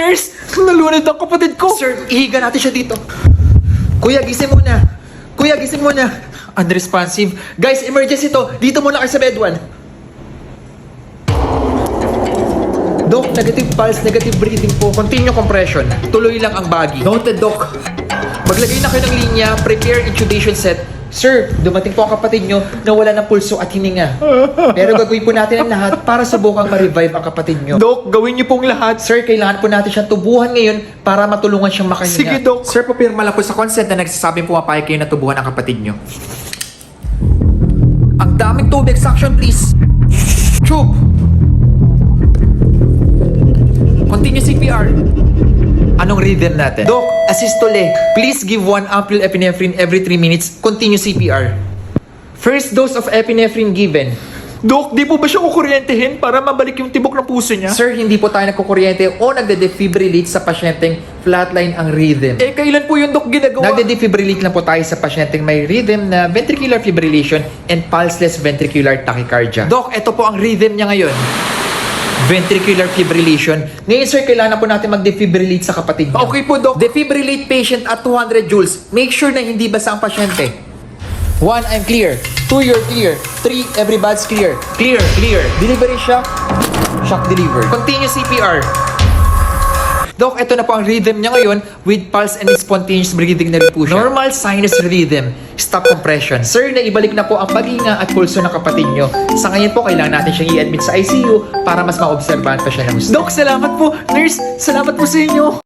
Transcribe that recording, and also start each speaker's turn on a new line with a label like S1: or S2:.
S1: Nurse! Nalunod ang kapatid ko!
S2: Sir, ihiga natin siya dito. Kuya, gising muna. Kuya, gising muna. Unresponsive. Guys, emergency to. Dito muna kayo sa bed 1. Doc, negative pulse, negative breathing po. Continue compression. Tuloy lang ang baggy. Noted, Doc. Maglagay na kayo ng linya. Prepare intubation set. Sir, dumating po ang kapatid nyo na wala ng pulso at hininga. Pero gagawin po natin ang lahat para subukang ma-revive ang kapatid nyo.
S1: Doc, gawin niyo pong lahat.
S2: Sir, kailangan po natin siyang tubuhan ngayon para matulungan siyang makahinga.
S1: Sige, Doc.
S2: Sir, papirma lang po sa consent na nagsasabing pumapayag kayo na tubuhan ang kapatid nyo. Ang daming tubig. Suction, please. Tube. Continue CPR. Anong rhythm natin? Doc, asystole. Please give 1 ampule epinephrine every 3 minutes. Continue CPR. First dose of epinephrine given.
S1: Doc, di po ba siya kukuryentehin para mabalik yung tibok ng puso niya?
S2: Sir, hindi po tayo nagkukuryente o nagde-defibrillate sa pasyenteng flatline ang rhythm.
S1: Eh, kailan po yung Doc ginagawa?
S2: Nagde-defibrillate lang po tayo sa pasyenteng may rhythm na ventricular fibrillation and pulseless ventricular tachycardia. Doc, ito po ang rhythm niya ngayon. Ventricular fibrillation. Ngayon, sir, kailangan po natin mag-defibrillate sa kapatid niya.
S1: Okay po, Doc.
S2: Defibrillate patient at 200 joules. Make sure na hindi basa ang pasyente. 1, I'm clear. 2, you're clear. 3, everybody's clear. Clear, clear. Delivery shock. Shock delivered. Continue CPR. Doc, ito na po ang rhythm niya ngayon with pulse and spontaneous breathing na rin po siya. Normal sinus rhythm. Stop compression. Sir, naibalik na po ang paghinga at pulso ng kapatid nyo. Sa ngayon po, kailangan natin siyang i-admit sa ICU para mas maobserbahan pa siya ng gusto.
S1: Doc, salamat po. Nurse, salamat po sa inyo.